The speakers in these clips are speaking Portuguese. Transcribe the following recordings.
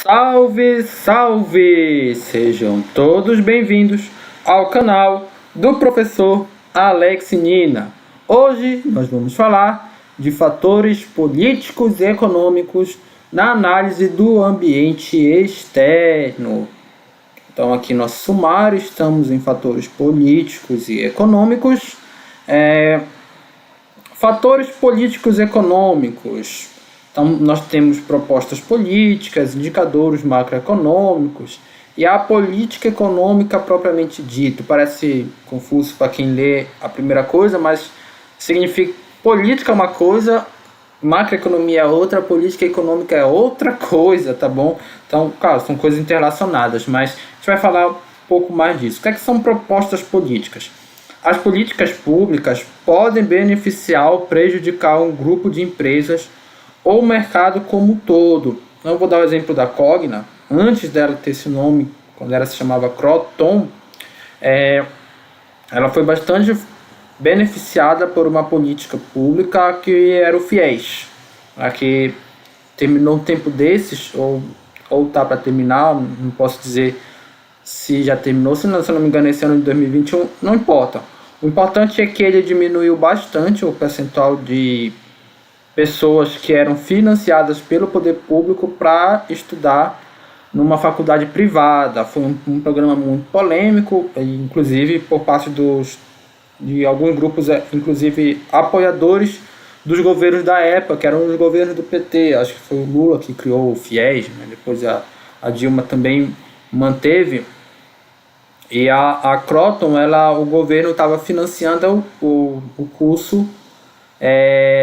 Salve, salve! Sejam todos bem-vindos ao canal do professor Alex Nina. Hoje nós vamos falar de fatores políticos e econômicos na análise do ambiente externo. Então aqui nosso sumário, estamos em fatores políticos e econômicos. Fatores políticos e econômicos. Então, nós temos propostas políticas, indicadores macroeconômicos e a política econômica propriamente dita. Parece confuso para quem lê a primeira coisa, mas significa política é uma coisa, macroeconomia é outra, política econômica é outra coisa, tá bom? Então, claro, são coisas interrelacionadas, mas a gente vai falar um pouco mais disso. O que é que são propostas políticas? As políticas públicas podem beneficiar ou prejudicar um grupo de empresas ou o mercado como um todo. Eu vou dar o exemplo da Cogna. Antes dela ter esse nome, quando ela se chamava Croton, ela foi bastante beneficiada por uma política pública que era o FIES, que terminou um tempo desses, ou está para terminar, não posso dizer se já terminou, se não me engano esse ano de 2021, não importa. O importante é que ele diminuiu bastante o percentual de pessoas que eram financiadas pelo poder público para estudar numa faculdade privada. Foi um programa muito polêmico, inclusive por parte de alguns grupos, inclusive apoiadores dos governos da época, que eram os governos do PT. Acho que foi o Lula que criou o FIES, né? Depois a Dilma também manteve. E a Croton, o governo estava financiando o curso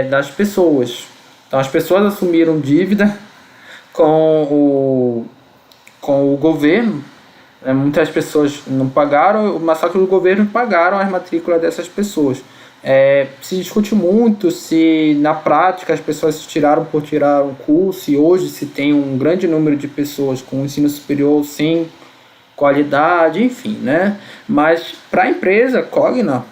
das pessoas. Então as pessoas assumiram dívida com o governo. Muitas pessoas não pagaram, mas só que o governo pagaram as matrículas dessas pessoas. Se discute muito se na prática as pessoas tiraram por tirar um curso, e hoje se tem um grande número de pessoas com ensino superior sem qualidade, enfim, né? Mas para a empresa Cogna,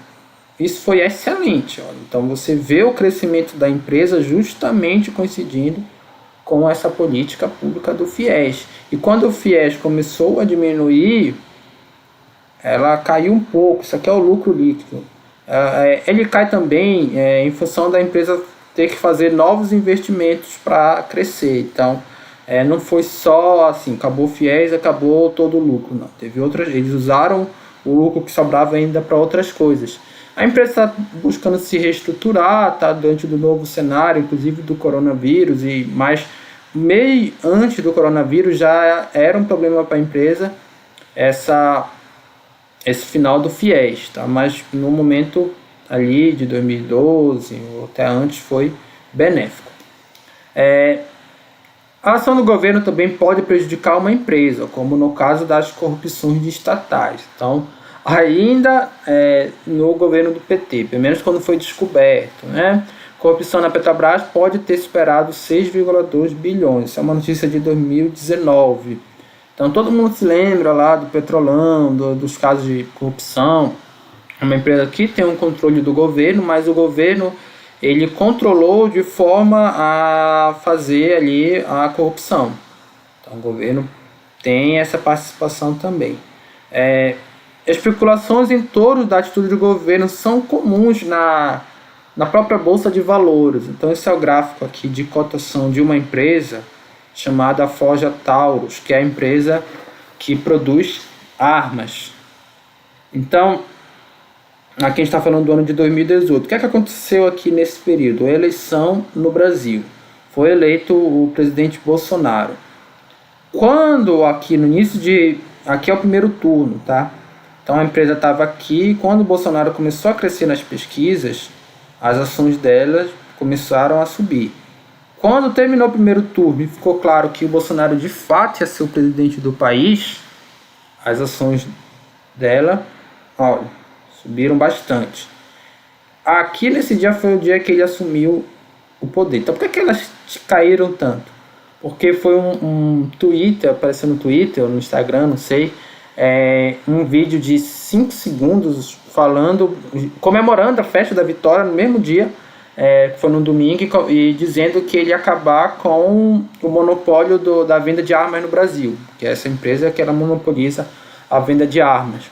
isso foi excelente. Então você vê o crescimento da empresa justamente coincidindo com essa política pública do FIES. E quando o FIES começou a diminuir, ela caiu um pouco. Isso aqui é o lucro líquido. Ele cai também em função da empresa ter que fazer novos investimentos para crescer. Então não foi só assim, acabou o FIES, acabou todo o lucro. Não, teve outras. Eles usaram o lucro que sobrava ainda para outras coisas. A empresa está buscando se reestruturar, está diante do novo cenário, inclusive do coronavírus, mas meio antes do coronavírus já era um problema para a empresa esse final do FIES, tá? Mas no momento ali de 2012 ou até antes foi benéfico. A ação do governo também pode prejudicar uma empresa, como no caso das corrupções de estatais. Então, ainda no governo do PT, pelo menos quando foi descoberto, né? Corrupção na Petrobras pode ter superado 6,2 bilhões. Isso é uma notícia de 2019. Então todo mundo se lembra lá do Petrolão, dos casos de corrupção. É uma empresa que tem um controle do governo, mas o governo ele controlou de forma a fazer ali a corrupção. Então o governo tem essa participação também. Especulações em torno da atitude do governo são comuns na própria Bolsa de Valores. Então esse é o gráfico aqui de cotação de uma empresa chamada Forja Taurus, que é a empresa que produz armas. Então, aqui a gente está falando do ano de 2018. O que é que aconteceu aqui nesse período? A eleição no Brasil. Foi eleito o presidente Bolsonaro. Quando aqui no início aqui é o primeiro turno, tá? Então a empresa estava aqui, quando o Bolsonaro começou a crescer nas pesquisas, as ações dela começaram a subir. Quando terminou o primeiro turno e ficou claro que o Bolsonaro de fato ia ser o presidente do país, as ações dela, subiram bastante. Aqui nesse dia foi o dia que ele assumiu o poder. Então por que elas caíram tanto? Porque foi um Twitter, apareceu no Twitter ou no Instagram, não sei, um vídeo de 5 segundos comemorando a festa da vitória no mesmo dia, que foi no domingo, e dizendo que ele ia acabar com o monopólio da venda de armas no Brasil, que é essa empresa que ela monopoliza a venda de armas.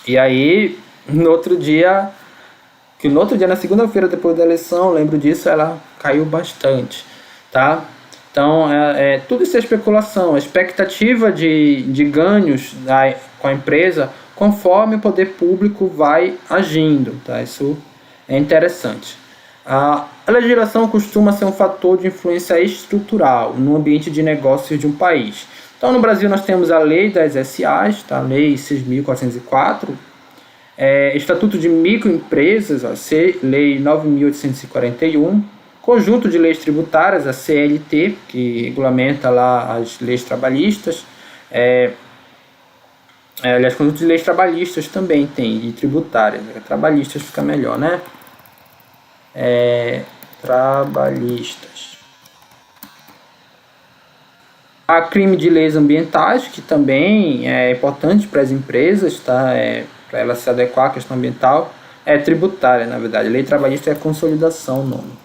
E aí, no outro dia, na segunda-feira depois da eleição, lembro disso, ela caiu bastante, tá? Então, tudo isso é especulação, a expectativa de ganhos com a empresa conforme o poder público vai agindo, tá? Isso é interessante. A legislação costuma ser um fator de influência estrutural no ambiente de negócios de um país. Então, no Brasil, nós temos a Lei das SAs, tá? Lei 6.404, Estatuto de Microempresas, a Lei 9.841, Conjunto de Leis Tributárias, a CLT, que regulamenta lá as leis trabalhistas. Aliás, Conjunto de Leis Trabalhistas também tem, e tributárias. Trabalhistas fica melhor, né? Trabalhistas. Há crime de leis ambientais, que também é importante para as empresas, tá? Para elas se adequar à questão ambiental. Tributária, na verdade. Lei trabalhista é consolidação o nome.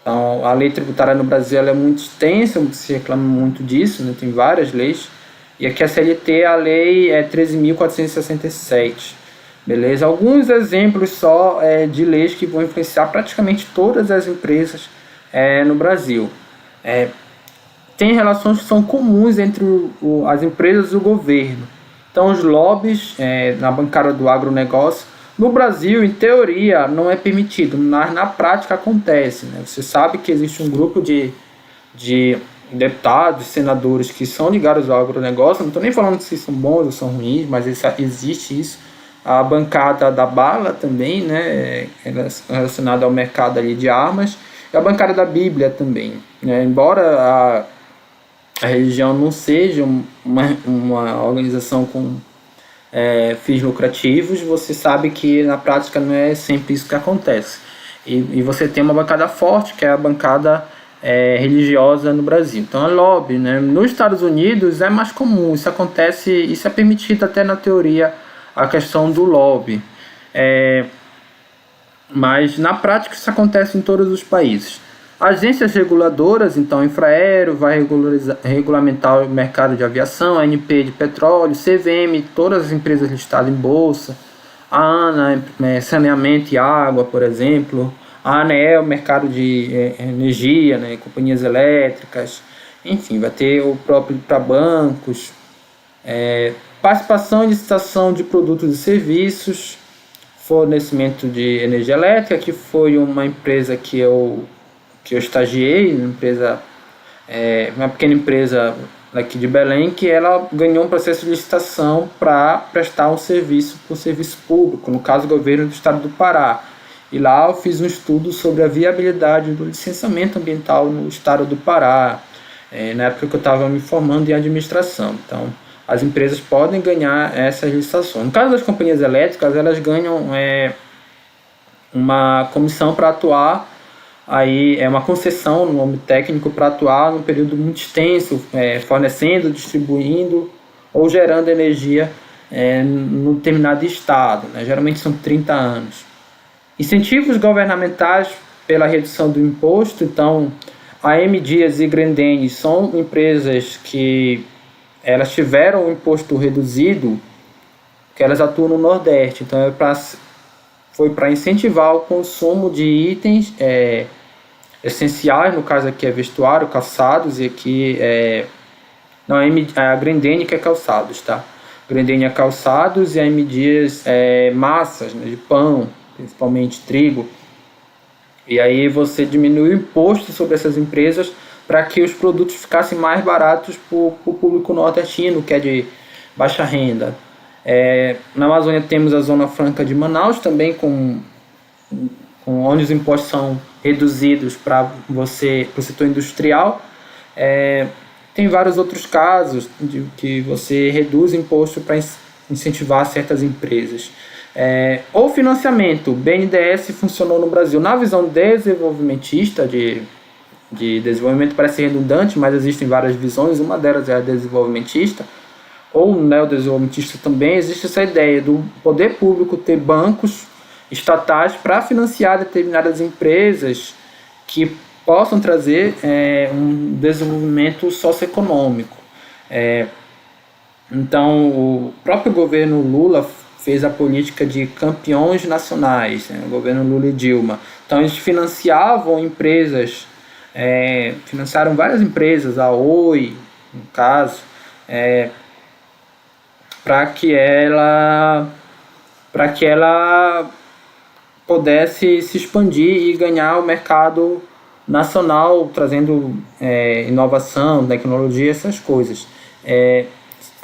Então, a lei tributária no Brasil ela é muito extensa, se reclama muito disso, né? Tem várias leis. E aqui a CLT, a lei é 13.467. Beleza? Alguns exemplos só de leis que vão influenciar praticamente todas as empresas no Brasil. Tem relações que são comuns entre as empresas e o governo. Então, os lobbies na bancada do agronegócio, no Brasil, em teoria, não é permitido, mas na prática acontece, né? Você sabe que existe um grupo de deputados, senadores que são ligados ao agronegócio, não estou nem falando se são bons ou são ruins, mas existe isso. A bancada da bala também, né, relacionada ao mercado ali de armas, e a bancada da Bíblia também, né? Embora a religião não seja uma organização com fins lucrativos, você sabe que na prática não é sempre isso que acontece. E você tem uma bancada forte, que é a bancada religiosa no Brasil. Então é lobby, né? Nos Estados Unidos é mais comum, isso acontece, isso é permitido até na teoria, a questão do lobby. Mas na prática isso acontece em todos os países. Agências reguladoras, então, Infraero vai regulamentar o mercado de aviação, a ANP de petróleo, CVM, todas as empresas listadas em bolsa, a ANA, saneamento e água, por exemplo, a ANEEL, mercado de energia, né, companhias elétricas, enfim, vai ter o próprio para bancos, participação e licitação de produtos e serviços, fornecimento de energia elétrica, que foi uma empresa que eu estagiei, uma pequena empresa aqui de Belém, que ela ganhou um processo de licitação para prestar um serviço para o serviço público, no caso o governo do estado do Pará. E lá eu fiz um estudo sobre a viabilidade do licenciamento ambiental no estado do Pará, na época que eu estava me formando em administração. Então, as empresas podem ganhar essas licitações. No caso das companhias elétricas, elas ganham uma comissão para atuar, aí é uma concessão no nome técnico para atuar num período muito extenso, fornecendo, distribuindo ou gerando energia num determinado estado, né? Geralmente são 30 anos. Incentivos governamentais pela redução do imposto, então a M. Dias e Grendene são empresas que elas tiveram o imposto reduzido, que elas atuam no Nordeste, então foi para incentivar o consumo de itens essenciais, no caso aqui é vestuário, calçados, e aqui a Grendene que é calçados, tá? Grendene é calçados e a M. Dias massas, né, de pão, principalmente trigo. E aí você diminui o imposto sobre essas empresas para que os produtos ficassem mais baratos para o público nordestino, que é de baixa renda. Na Amazônia temos a Zona Franca de Manaus, também onde os impostos são reduzidos para o setor industrial. Tem vários outros casos de que você reduz imposto para incentivar certas empresas. O financiamento, o BNDES funcionou no Brasil na visão desenvolvimentista, de desenvolvimento parece redundante, mas existem várias visões, uma delas é a desenvolvimentista, ou neodesenvolvimentista também. Existe essa ideia do poder público ter bancos estatais para financiar determinadas empresas que possam trazer um desenvolvimento socioeconômico. Então, o próprio governo Lula fez a política de campeões nacionais, né? O governo Lula e Dilma. Então, eles financiavam empresas, financiaram várias empresas, a Oi, no caso, para que ela pudesse se expandir e ganhar o mercado nacional, trazendo inovação, tecnologia, essas coisas.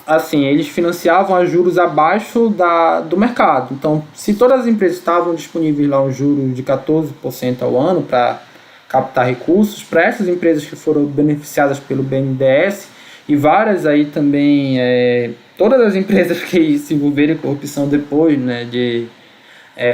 Assim, eles financiavam a juros abaixo do mercado. Então, se todas as empresas estavam disponíveis lá um juros de 14% ao ano para captar recursos, para essas empresas que foram beneficiadas pelo BNDES, e várias aí também, todas as empresas que se envolveram em corrupção depois, né,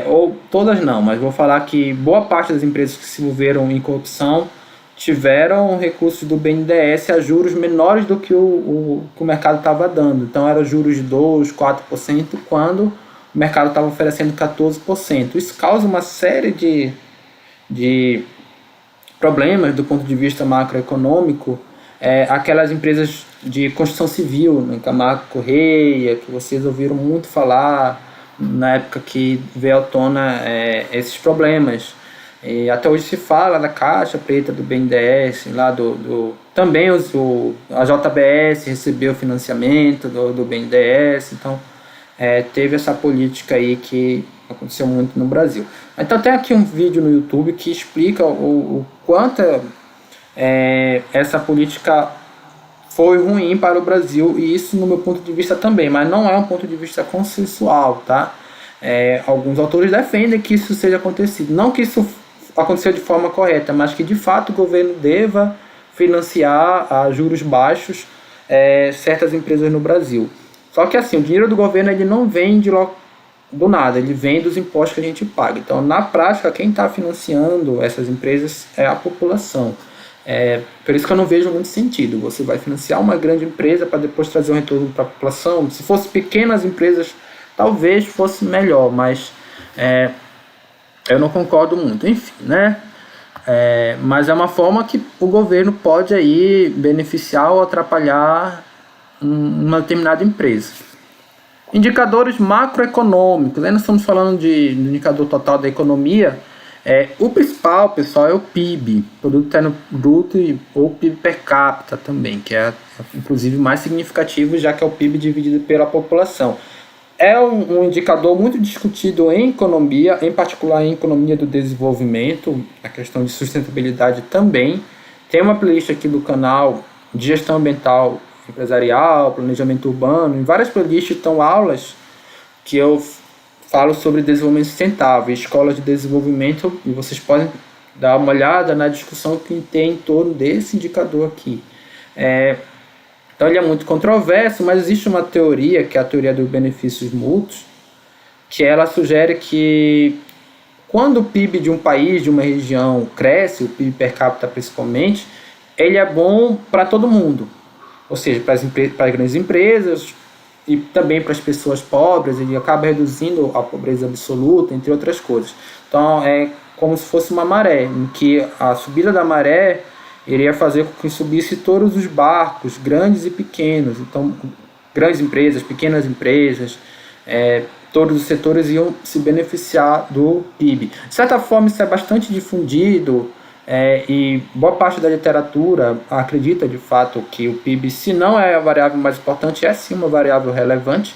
ou todas não, mas vou falar que boa parte das empresas que se envolveram em corrupção tiveram recursos do BNDES a juros menores do que o mercado estava dando. Então, eram juros de 2%, 4%, quando o mercado estava oferecendo 14%. Isso causa uma série de problemas do ponto de vista macroeconômico. Aquelas empresas de construção civil, né, Camargo Correia, que vocês ouviram muito falar na época que veio à tona esses problemas. E até hoje se fala da caixa preta do BNDES, lá também a JBS recebeu financiamento do BNDES, então teve essa política aí que aconteceu muito no Brasil. Então tem aqui um vídeo no YouTube que explica o quanto essa política foi ruim para o Brasil, e isso no meu ponto de vista também, mas não é um ponto de vista consensual, tá? Alguns autores defendem que isso seja acontecido, não que isso aconteceu de forma correta, mas que de fato o governo deva financiar a juros baixos certas empresas no Brasil. Só que assim, o dinheiro do governo ele não vem do nada, ele vem dos impostos que a gente paga. Então, na prática, quem está financiando essas empresas é a população. Por isso que eu não vejo muito sentido. Você vai financiar uma grande empresa para depois trazer um retorno para a população. Se fosse pequenas empresas, talvez fosse melhor, mas eu não concordo muito. Enfim, né? Mas é uma forma que o governo pode aí beneficiar ou atrapalhar uma determinada empresa. Indicadores macroeconômicos. Nós estamos falando do indicador total da economia. O principal, pessoal, é o PIB, Produto Interno Bruto, ou PIB per capita também, que é inclusive mais significativo, já que é o PIB dividido pela população. É um indicador muito discutido em economia, em particular em economia do desenvolvimento, a questão de sustentabilidade também. Tem uma playlist aqui do canal de gestão ambiental empresarial, planejamento urbano, em várias playlists estão aulas que eu falo sobre desenvolvimento sustentável, escola de desenvolvimento, e vocês podem dar uma olhada na discussão que tem em torno desse indicador aqui. Então ele é muito controverso, mas existe uma teoria, que é a teoria dos benefícios mútuos, que ela sugere que quando o PIB de um país, de uma região cresce, o PIB per capita principalmente, ele é bom para todo mundo, ou seja, para as grandes empresas e também para as pessoas pobres. Ele acaba reduzindo a pobreza absoluta, entre outras coisas. Então é como se fosse uma maré, em que a subida da maré iria fazer com que subisse todos os barcos, grandes e pequenos. Então, grandes empresas, pequenas empresas, todos os setores iam se beneficiar do PIB. De certa forma, isso é bastante difundido, e boa parte da literatura acredita de fato que o PIB, se não é a variável mais importante, é sim uma variável relevante,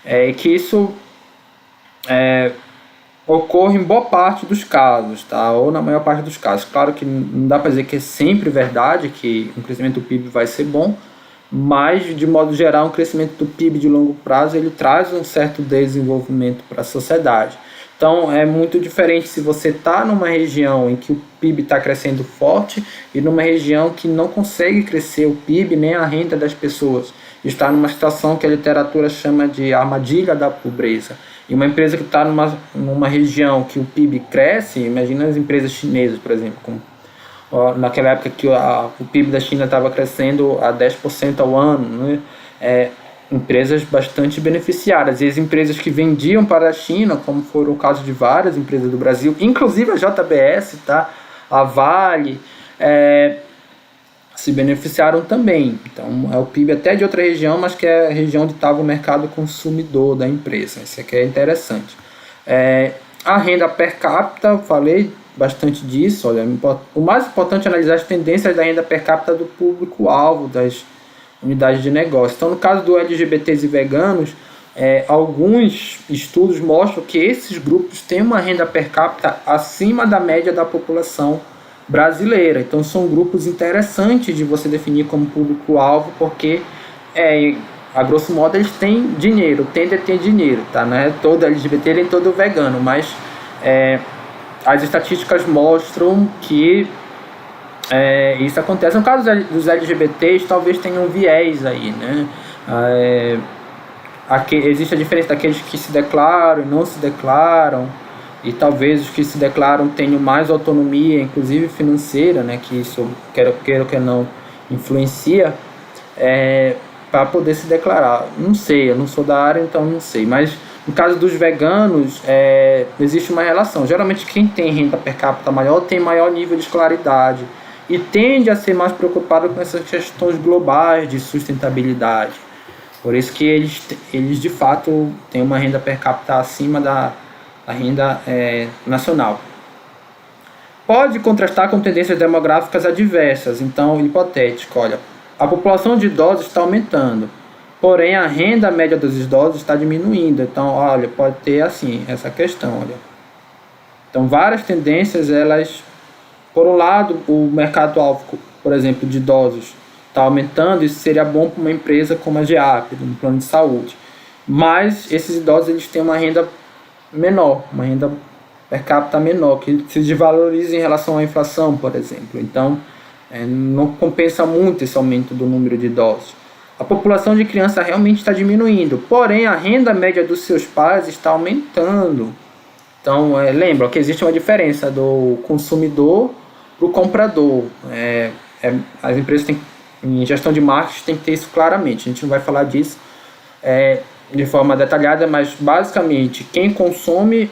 e que isso ocorre em boa parte dos casos, tá? Ou na maior parte dos casos. Claro que não dá para dizer que é sempre verdade que o crescimento do PIB vai ser bom, mas de modo geral, um crescimento do PIB de longo prazo ele traz um certo desenvolvimento para a sociedade. Então é muito diferente se você está numa região em que o PIB está crescendo forte e numa região que não consegue crescer o PIB nem a renda das pessoas. Está numa situação que a literatura chama de armadilha da pobreza. E uma empresa que está numa região que o PIB cresce, imagina as empresas chinesas, por exemplo, naquela época que o PIB da China estava crescendo a 10% ao ano, né? empresas bastante beneficiadas. E as empresas que vendiam para a China, como foi o caso de várias empresas do Brasil, inclusive a JBS, tá? A Vale, se beneficiaram também. Então, é o PIB até de outra região, mas que é a região onde estava o mercado consumidor da empresa. Isso aqui é interessante. A renda per capita, eu falei bastante disso. Olha, o mais importante é analisar as tendências da renda per capita do público-alvo das unidades de negócio. Então, no caso do LGBTs e veganos, alguns estudos mostram que esses grupos têm uma renda per capita acima da média da população brasileira. Então, são grupos interessantes de você definir como público-alvo, porque, a grosso modo, eles têm dinheiro, tendem a ter dinheiro, tá? Não é todo LGBT nem todo vegano, mas as estatísticas mostram que isso acontece. No caso dos LGBTs, talvez tenha um viés aí, né? Existe a diferença daqueles que se declaram e não se declaram, e talvez os que se declaram tenham mais autonomia, inclusive financeira, né? Que isso, queira que não, influencia, para poder se declarar. Não sei, eu não sou da área, então não sei, mas no caso dos veganos, existe uma relação. Geralmente quem tem renda per capita maior tem maior nível de escolaridade e tende a ser mais preocupado com essas questões globais de sustentabilidade. Por isso que eles de fato têm uma renda per capita acima da renda nacional. Pode contrastar com tendências demográficas adversas. Então, hipotético, olha, a população de idosos está aumentando, porém a renda média dos idosos está diminuindo. Então, olha, pode ter assim, essa questão, olha. Então, várias tendências, elas, por um lado, o mercado-alvo, por exemplo, de idosos está aumentando. Isso seria bom para uma empresa como a GEAP, um plano de saúde. Mas esses idosos, eles têm uma renda menor, uma renda per capita menor, que se desvaloriza em relação à inflação, por exemplo. Então, não compensa muito esse aumento do número de idosos. A população de crianças realmente está diminuindo, porém a renda média dos seus pais está aumentando. Então, lembra que existe uma diferença do consumidor para o comprador. As empresas têm, em gestão de marketing, tem que ter isso claramente. A gente não vai falar disso de forma detalhada, mas basicamente quem consome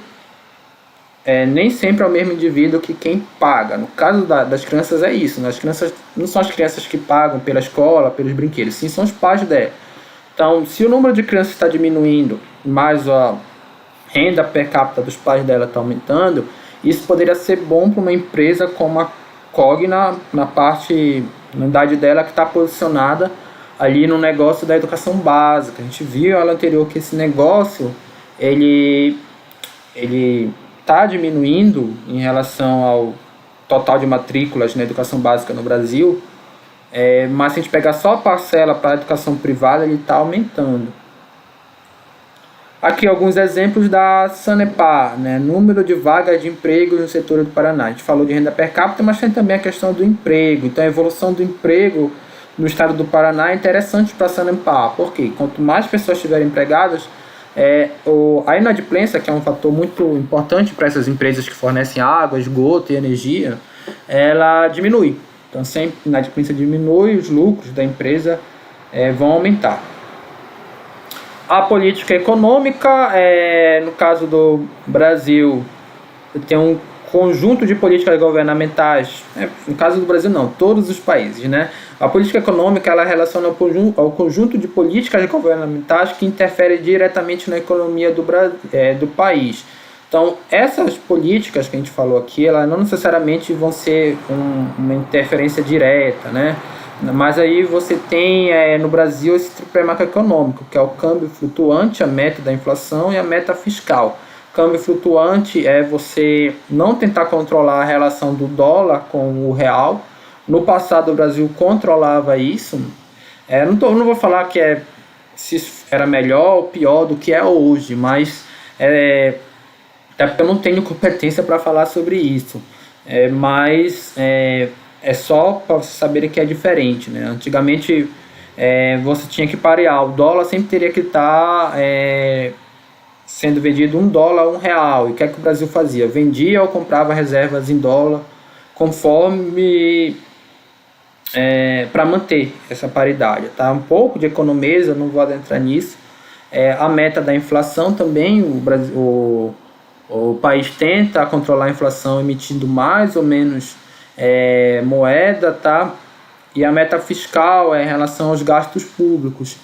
nem sempre é o mesmo indivíduo que quem paga. No caso das crianças é isso, né? As crianças não são as crianças que pagam pela escola, pelos brinquedos, sim, são os pais dela. Então, se o número de crianças está diminuindo, mas a renda per capita dos pais dela está aumentando, isso poderia ser bom para uma empresa como a Cogna, na unidade dela que está posicionada ali no negócio da educação básica. A gente viu ela anterior que esse negócio ele está diminuindo em relação ao total de matrículas na educação básica no Brasil, mas se a gente pegar só a parcela para a educação privada, ele está aumentando. Aqui alguns exemplos da Sanepar, né? Número de vagas de emprego no setor do Paraná. A gente falou de renda per capita, mas tem também a questão do emprego. Então a evolução do emprego no estado do Paraná é interessante para a Sanepar, porque quanto mais pessoas estiverem empregadas, a inadimplência, que é um fator muito importante para essas empresas que fornecem água, esgoto e energia, ela diminui. Então, sempre a inadimplência diminui, os lucros da empresa vão aumentar. A política econômica, no caso do Brasil, tem um conjunto de políticas governamentais, no caso do Brasil não, todos os países, né? A política econômica, ela relaciona ao conjunto de políticas governamentais que interferem diretamente na economia do país. Então, essas políticas que a gente falou aqui, elas não necessariamente vão ser uma interferência direta, né? Mas aí você tem no Brasil esse tripé macroeconômico, que é o câmbio flutuante, a meta da inflação e a meta fiscal. Câmbio flutuante é você não tentar controlar a relação do dólar com o real. No passado o Brasil controlava isso. Não vou falar que se era melhor ou pior do que é hoje, mas até porque eu não tenho competência para falar sobre isso. Mas é só para vocês saberem que é diferente, né? Antigamente você tinha que parear, o dólar sempre teria que estar sendo vendido $1 a R$1. E o que é que o Brasil fazia? Vendia ou comprava reservas em dólar conforme para manter essa paridade. Tá? Um pouco de economia, eu não vou adentrar nisso. A meta da inflação também, o país tenta controlar a inflação emitindo mais ou menos moeda, tá? E a meta fiscal é em relação aos gastos públicos.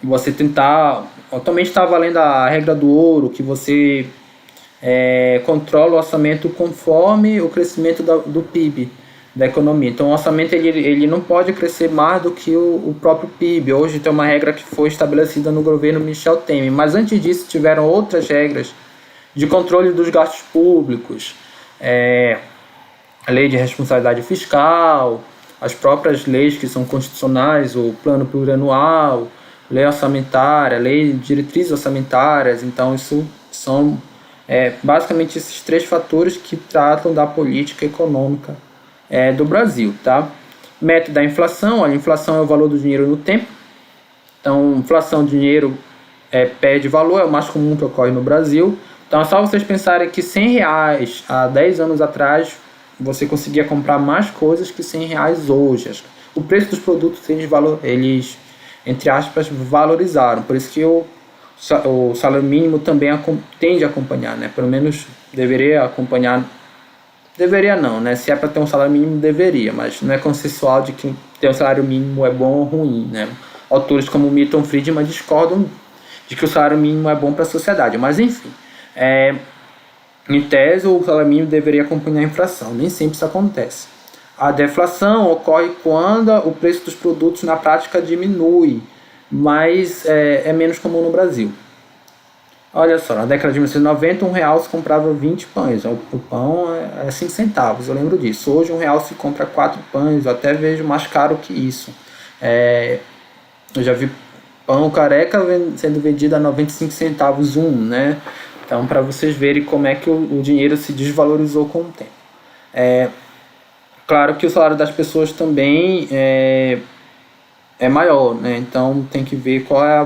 Você tentar, atualmente está valendo a regra do ouro, que você controla o orçamento conforme o crescimento do PIB da economia. Então o orçamento ele não pode crescer mais do que o próprio PIB. Hoje tem uma regra que foi estabelecida no governo Michel Temer, mas antes disso tiveram outras regras de controle dos gastos públicos, a lei de responsabilidade fiscal, as próprias leis que são constitucionais, o plano plurianual, lei orçamentária, lei de diretrizes orçamentárias. Então isso são basicamente esses três fatores que tratam da política econômica do Brasil, tá? Método da inflação. Olha, a inflação é o valor do dinheiro no tempo. Então, inflação de dinheiro perde valor, é o mais comum que ocorre no Brasil. Então, é só vocês pensarem que R$100 há 10 anos atrás, você conseguia comprar mais coisas que R$100 hoje. O preço dos produtos, eles entre aspas, valorizaram. Por isso que o salário mínimo também tende a acompanhar, né? Pelo menos deveria acompanhar. Deveria não, né? Se é para ter um salário mínimo, deveria, mas não é consensual de que ter um salário mínimo é bom ou ruim, né? Autores como Milton Friedman discordam de que o salário mínimo é bom para a sociedade, mas enfim, em tese o salário mínimo deveria acompanhar a inflação, nem sempre isso acontece. A deflação ocorre quando o preço dos produtos na prática diminui, mas é menos comum no Brasil. Olha só, na década de 1990, R$1 se comprava 20 pães. O pão é 5 centavos, eu lembro disso. Hoje R$1 se compra 4 pães, eu até vejo mais caro que isso. Eu já vi pão careca sendo vendido a 95 centavos né? Então, para vocês verem como é que o dinheiro se desvalorizou com o tempo. Claro que o salário das pessoas também é maior, né? Então tem que ver qual é a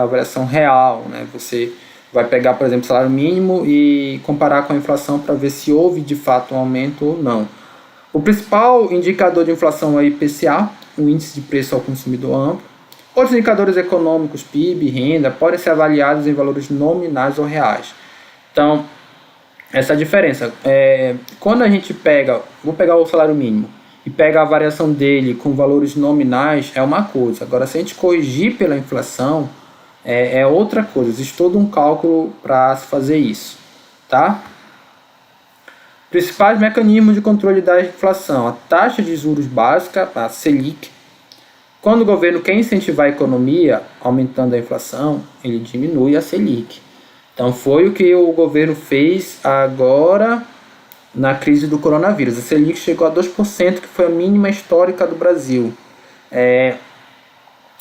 variação real, né? Você vai pegar, por exemplo, o salário mínimo e comparar com a inflação para ver se houve de fato um aumento ou não. O principal indicador de inflação é o IPCA, o Índice de Preço ao Consumidor Amplo. Outros indicadores econômicos, PIB, renda, podem ser avaliados em valores nominais ou reais. Então, essa é a diferença. Quando a gente vou pegar o salário mínimo e pega a variação dele com valores nominais, é uma coisa. Agora, se a gente corrigir pela inflação, é outra coisa. Existe todo um cálculo para se fazer isso, tá? Principais mecanismos de controle da inflação: a taxa de juros básica, a Selic. Quando o governo quer incentivar a economia, aumentando a inflação, ele diminui a Selic. Então foi o que o governo fez agora na crise do coronavírus. A Selic chegou a 2%, que foi a mínima histórica do Brasil.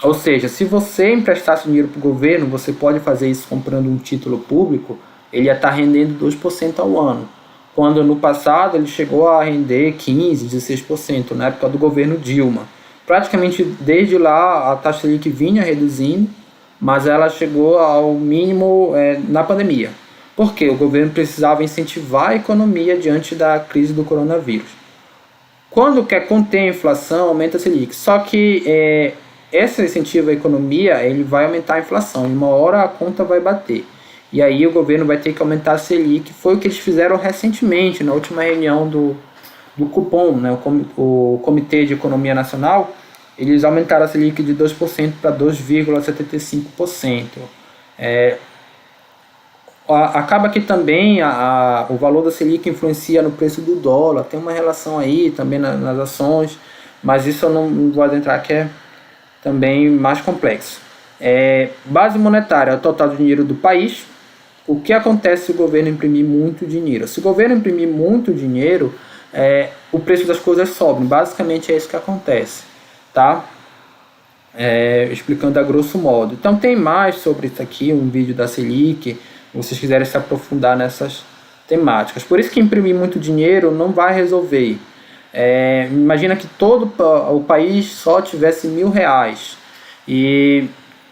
Ou seja, se você emprestasse dinheiro para o governo, você pode fazer isso comprando um título público, ele ia estar rendendo 2% ao ano. Quando no passado ele chegou a render 15%, 16%, na época do governo Dilma. Praticamente desde lá a taxa Selic vinha reduzindo, mas ela chegou ao mínimo na pandemia. Por quê? O governo precisava incentivar a economia diante da crise do coronavírus. Quando quer conter a inflação, aumenta a Selic. Só que esse incentivo à economia ele vai aumentar a inflação. Em uma hora a conta vai bater. E aí o governo vai ter que aumentar a Selic. Foi o que eles fizeram recentemente, na última reunião do Copom, né, o Comitê de Economia Nacional. Eles aumentaram a Selic de 2% para 2,75%. Acaba que também o valor da Selic influencia no preço do dólar. Tem uma relação aí também nas ações, mas isso eu não vou adentrar, que é também mais complexo. Base monetária é o total do dinheiro do país. O que acontece se o governo imprimir muito dinheiro? Se o governo imprimir muito dinheiro, o preço das coisas sobe. Basicamente é isso que acontece, tá? Explicando a grosso modo. Então tem mais sobre isso aqui, um vídeo da Selic, se vocês quiserem se aprofundar nessas temáticas. Por isso que imprimir muito dinheiro não vai resolver. Imagina que todo o país só tivesse R$1.000 e,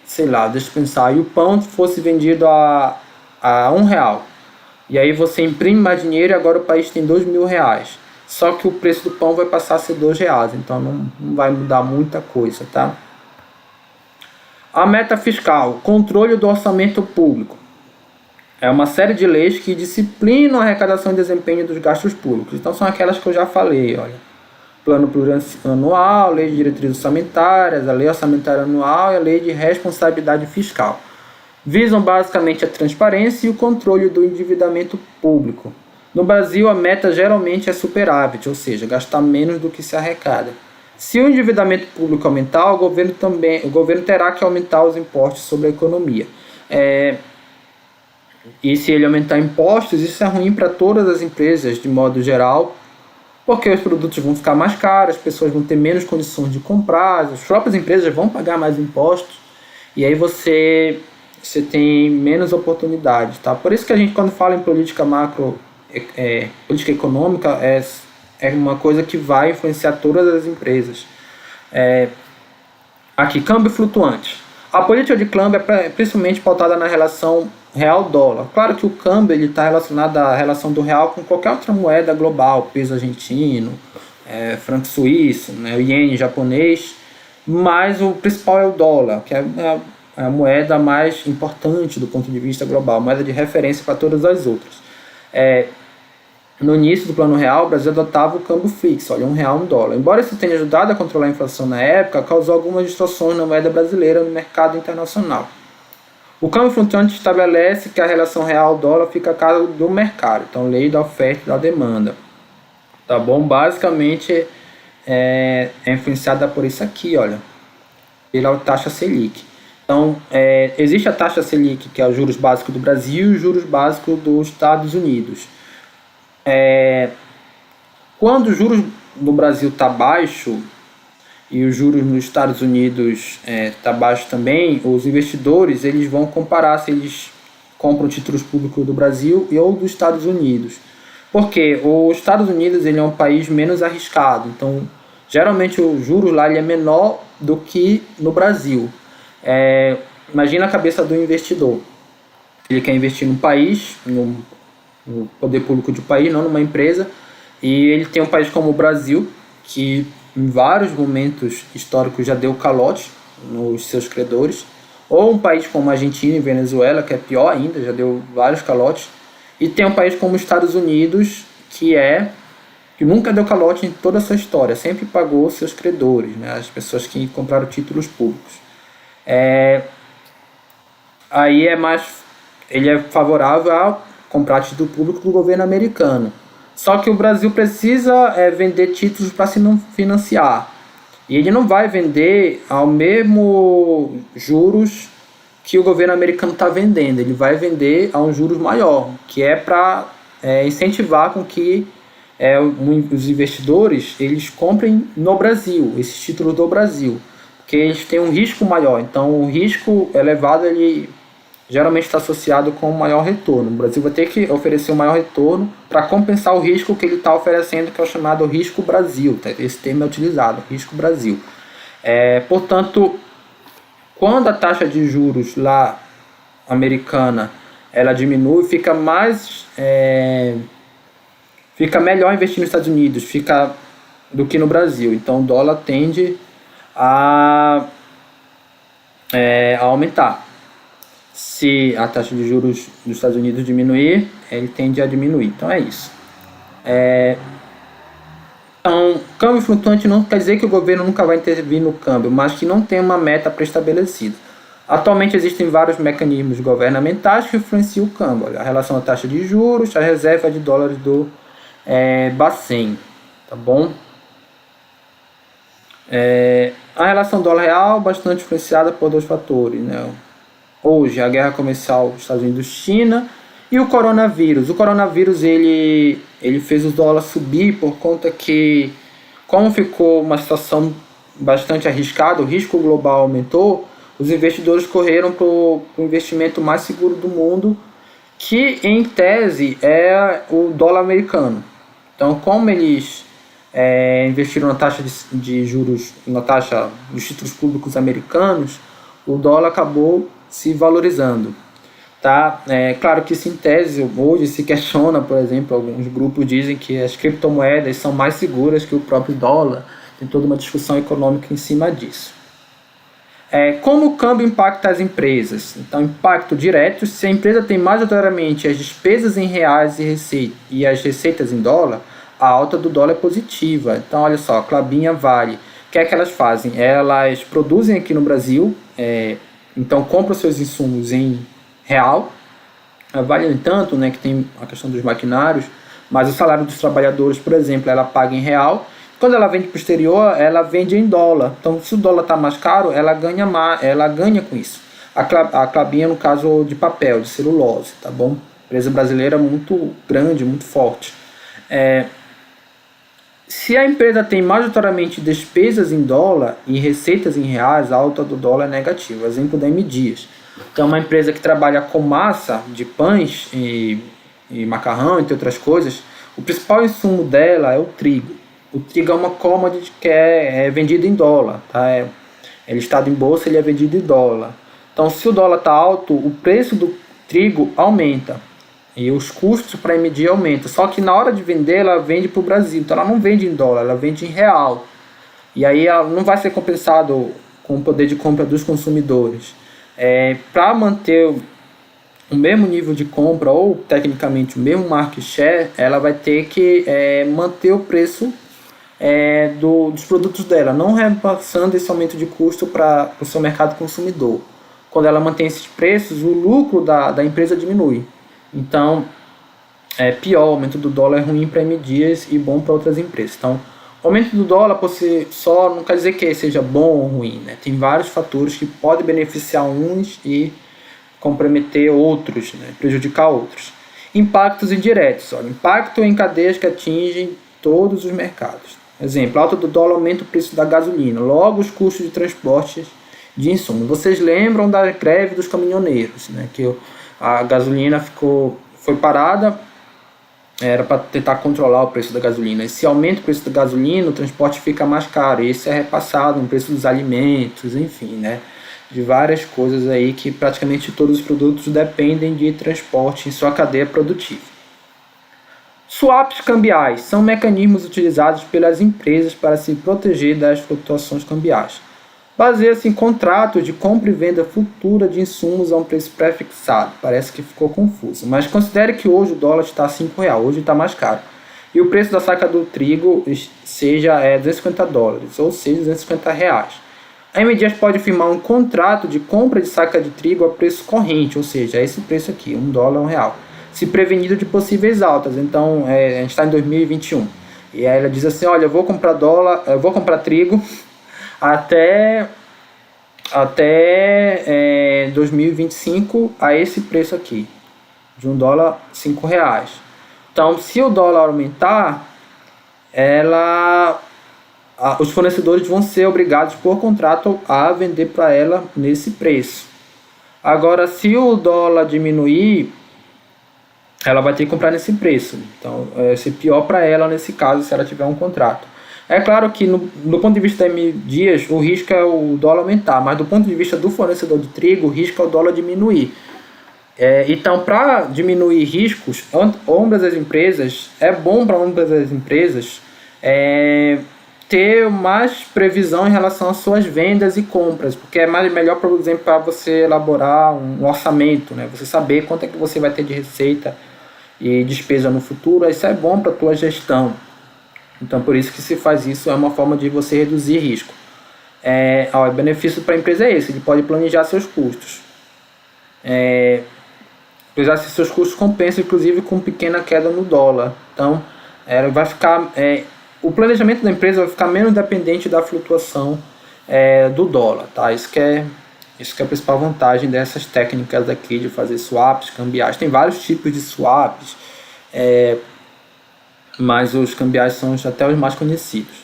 sei lá, deixa eu pensar, e o pão fosse vendido a R$1. E aí você imprime mais dinheiro e agora o país tem R$2.000. só que o preço do pão vai passar a ser R$ 2, então não vai mudar muita coisa, tá? A meta fiscal, controle do orçamento público. É uma série de leis que disciplinam a arrecadação e desempenho dos gastos públicos. Então são aquelas que eu já falei, olha. Plano plurianual, lei de diretrizes orçamentárias, a lei orçamentária anual e a lei de responsabilidade fiscal. Visam basicamente a transparência e o controle do endividamento público. No Brasil, a meta geralmente é superávit, ou seja, gastar menos do que se arrecada. Se o endividamento público aumentar, o governo terá que aumentar os impostos sobre a economia. E se ele aumentar impostos, isso é ruim para todas as empresas, de modo geral, porque os produtos vão ficar mais caros, as pessoas vão ter menos condições de comprar, as próprias empresas vão pagar mais impostos, e aí você tem menos oportunidades, tá? Por isso que a gente, quando fala em política política econômica, é uma coisa que vai influenciar todas as empresas. Aqui, câmbio flutuante. A política de câmbio é principalmente pautada na relação real-dólar. Claro que o câmbio está relacionado à relação do real com qualquer outra moeda global, peso argentino, franco suíço, né, o iene japonês, mas o principal é o dólar, que é a moeda mais importante do ponto de vista global, moeda de referência para todas as outras. No início do Plano Real, o Brasil adotava o câmbio fixo, olha, R$1, $1. Embora isso tenha ajudado a controlar a inflação na época, causou algumas distorções na moeda brasileira no mercado internacional. O câmbio flutuante estabelece que a relação real-dólar fica a cargo do mercado, então lei da oferta e da demanda. Tá bom? Basicamente é influenciada por isso aqui, olha, pela taxa Selic. Então, existe a taxa Selic, que é o juros básico do Brasil e o juros básico dos Estados Unidos. Quando o juros no Brasil está baixo e os juros nos Estados Unidos está baixo também, os investidores eles vão comparar se eles compram títulos públicos do Brasil ou dos Estados Unidos. Porque os Estados Unidos ele é um país menos arriscado, então geralmente o juros lá ele é menor do que no Brasil. Imagina a cabeça do investidor. Ele quer investir num país, no poder público de um país, não numa empresa, e ele tem um país como o Brasil, que em vários momentos históricos já deu calote nos seus credores, ou um país como a Argentina e Venezuela, que é pior ainda, já deu vários calotes, e tem um país como os Estados Unidos, que nunca deu calote em toda a sua história, sempre pagou seus credores, né, as pessoas que compraram títulos públicos. Aí ele é favorável a comprar título público do governo americano. Só que o Brasil precisa vender títulos para se financiar. E ele não vai vender ao mesmo juros que o governo americano está vendendo. Ele vai vender a um juros maior, que é para incentivar com que os investidores eles comprem no Brasil, esses títulos do Brasil. Porque eles têm um risco maior. Então o risco elevado ele geralmente está associado com um maior retorno. O Brasil vai ter que oferecer um maior retorno para compensar o risco que ele está oferecendo, que é o chamado risco Brasil. Tá? Esse termo é utilizado, risco Brasil. Portanto, quando a taxa de juros lá americana ela diminui, fica melhor investir nos Estados Unidos do que no Brasil. Então o dólar tende a aumentar. Se a taxa de juros dos Estados Unidos diminuir, ele tende a diminuir. Então é isso. Então, câmbio flutuante não quer dizer que o governo nunca vai intervir no câmbio, mas que não tem uma meta pré-estabelecida. Atualmente existem vários mecanismos governamentais que influenciam o câmbio. Olha, a relação à taxa de juros, a reserva de dólares do Bacen. Tá bom? A relação dólar-real bastante influenciada por dois fatores, né? Hoje, a guerra comercial dos Estados Unidos-China e o coronavírus. O coronavírus ele fez o dólar subir por conta que, como ficou uma situação bastante arriscada, o risco global aumentou, os investidores correram para o investimento mais seguro do mundo, que em tese é o dólar americano. Então, como eles investiram na taxa de juros, na taxa dos títulos públicos americanos, o dólar acabou se valorizando. Tá? Claro que isso em tese hoje se questiona, por exemplo, alguns grupos dizem que as criptomoedas são mais seguras que o próprio dólar, tem toda uma discussão econômica em cima disso. Como o câmbio impacta as empresas? Então, impacto direto: se a empresa tem majoritariamente as despesas em reais e as receitas em dólar, a alta do dólar é positiva. Então, olha só, Klabin e Vale, o que é que elas fazem? Elas produzem aqui no Brasil, então compram seus insumos em real. A Vale, no entanto, né, que tem a questão dos maquinários, mas o salário dos trabalhadores, por exemplo, ela paga em real. Quando ela vende para o exterior, ela vende em dólar. Então, se o dólar está mais caro, ela ganha com isso. A Klabin é no caso de papel, de celulose, tá bom? Empresa brasileira muito grande, muito forte. Se a empresa tem majoritariamente despesas em dólar e receitas em reais, a alta do dólar é negativa. Exemplo da M Dias. Então, uma empresa que trabalha com massa de pães e macarrão, entre outras coisas, o principal insumo dela é o trigo. O trigo é uma commodity que é vendida em dólar. Tá? É listado em bolsa, ele é vendido em dólar. Então, se o dólar está alto, o preço do trigo aumenta. E os custos para emitir aumentam. Só que na hora de vender, ela vende para o Brasil. Então, ela não vende em dólar, ela vende em real. E aí ela não vai ser compensado com o poder de compra dos consumidores. Para manter o mesmo nível de compra, ou tecnicamente o mesmo market share, ela vai ter que manter o preço dos produtos dela, não repassando esse aumento de custo para o seu mercado consumidor. Quando ela mantém esses preços, o lucro da empresa diminui. Então, pior, o aumento do dólar é ruim para M Dias e bom para outras empresas. Então, o aumento do dólar por si só não quer dizer que seja bom ou ruim, né? Tem vários fatores que podem beneficiar uns e comprometer outros, né? Prejudicar outros. Impactos indiretos. Olha, impacto em cadeias que atingem todos os mercados. Exemplo, alta do dólar aumenta o preço da gasolina, logo os custos de transporte de insumos. Vocês lembram da greve dos caminhoneiros, né? Que a gasolina foi parada, era para tentar controlar o preço da gasolina. E se aumenta o preço da gasolina, o transporte fica mais caro. E isso é repassado no preço dos alimentos, enfim, né? De várias coisas aí que praticamente todos os produtos dependem de transporte em sua cadeia produtiva. Swaps cambiais são mecanismos utilizados pelas empresas para se proteger das flutuações cambiais. Baseia-se em contratos de compra e venda futura de insumos a um preço pré-fixado. Parece que ficou confuso, mas considere que hoje o dólar está a R$5, hoje está mais caro. E o preço da saca do trigo seja $250, ou seja, R$250. A M Dias pode firmar um contrato de compra de saca de trigo a preço corrente, ou seja, esse preço aqui, $1, R$1, se prevenido de possíveis altas. Então, a gente está em 2021. E aí ela diz assim, olha, eu vou comprar trigo até 2025 a esse preço aqui, de $1, R$5. Então, se o dólar aumentar, os fornecedores vão ser obrigados por contrato a vender para ela nesse preço. Agora, se o dólar diminuir, ela vai ter que comprar nesse preço. Então, vai ser pior para ela nesse caso, se ela tiver um contrato. É claro que, do ponto de vista da M Dias, o risco é o dólar aumentar, mas do ponto de vista do fornecedor de trigo, o risco é o dólar diminuir. Então, para diminuir riscos, ambas as empresas, é bom para ambas as empresas ter mais previsão em relação às suas vendas e compras, porque é melhor, por exemplo, para você elaborar um orçamento, né? Você saber quanto é que você vai ter de receita e despesa no futuro, isso é bom para a tua gestão. Então, por isso que se faz isso, é uma forma de você reduzir risco. O benefício para a empresa é esse, ele pode planejar seus custos. Apesar se seus custos compensam, inclusive com pequena queda no dólar. Então, vai ficar, o planejamento da empresa vai ficar menos dependente da flutuação do dólar. Tá? Isso que é a principal vantagem dessas técnicas aqui de fazer swaps cambiais. Tem vários tipos de swaps, mas os cambiais são até os mais conhecidos.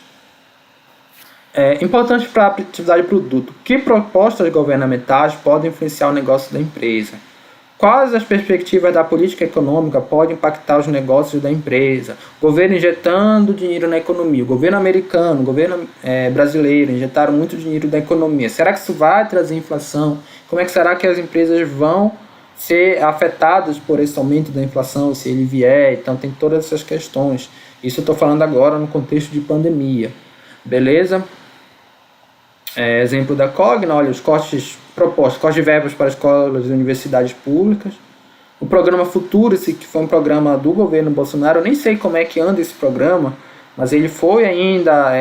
Importante para a atividade de produto. Que propostas governamentais podem influenciar o negócio da empresa? Quais as perspectivas da política econômica podem impactar os negócios da empresa? O governo injetando dinheiro na economia. O governo americano, o governo brasileiro injetaram muito dinheiro na economia. Será que isso vai trazer inflação? Como é que será que as empresas vão ser afetados por esse aumento da inflação, se ele vier. Então tem todas essas questões. Isso eu estou falando agora no contexto de pandemia. Beleza? Exemplo da Cogna, olha, os cortes propostos, cortes de verbas para escolas e universidades públicas. O programa Futuro-se, que foi um programa do governo Bolsonaro, eu nem sei como é que anda esse programa, mas ele foi ainda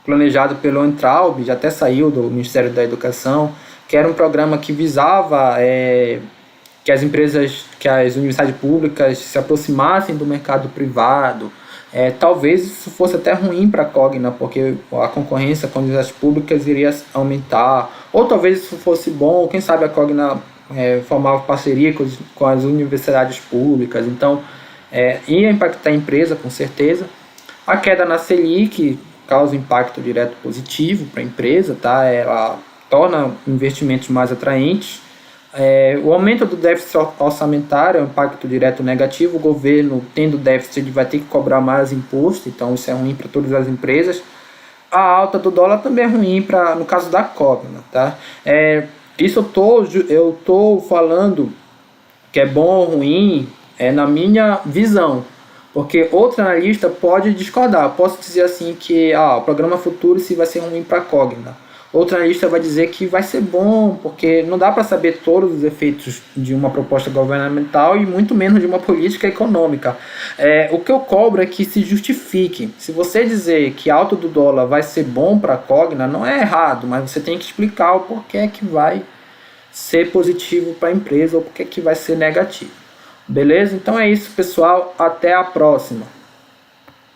planejado pelo Entraub, já até saiu do Ministério da Educação, que era um programa que visava que as empresas, que as universidades públicas se aproximassem do mercado privado. Talvez isso fosse até ruim para a Cogna, porque a concorrência com as universidades públicas iria aumentar, ou talvez isso fosse bom, quem sabe a Cogna formava parceria com as universidades públicas, então ia impactar a empresa com certeza. A queda na Selic causa impacto direto positivo para a empresa, tá? Ela torna investimentos mais atraentes. O aumento do déficit orçamentário é um impacto direto negativo. O governo, tendo déficit, ele vai ter que cobrar mais imposto, então isso é ruim para todas as empresas. A alta do dólar também é ruim no caso da Cogna, tá? Isso eu tô falando que é bom ou ruim na minha visão, porque outro analista pode discordar. Posso dizer assim que o programa Futuro-se vai ser ruim para a Cogna. Outro analista vai dizer que vai ser bom, porque não dá para saber todos os efeitos de uma proposta governamental e muito menos de uma política econômica. O que eu cobro é que se justifique. Se você dizer que a alta do dólar vai ser bom para a Cogna, não é errado, mas você tem que explicar o porquê que vai ser positivo para a empresa ou porquê que vai ser negativo. Beleza? Então é isso, pessoal. Até a próxima.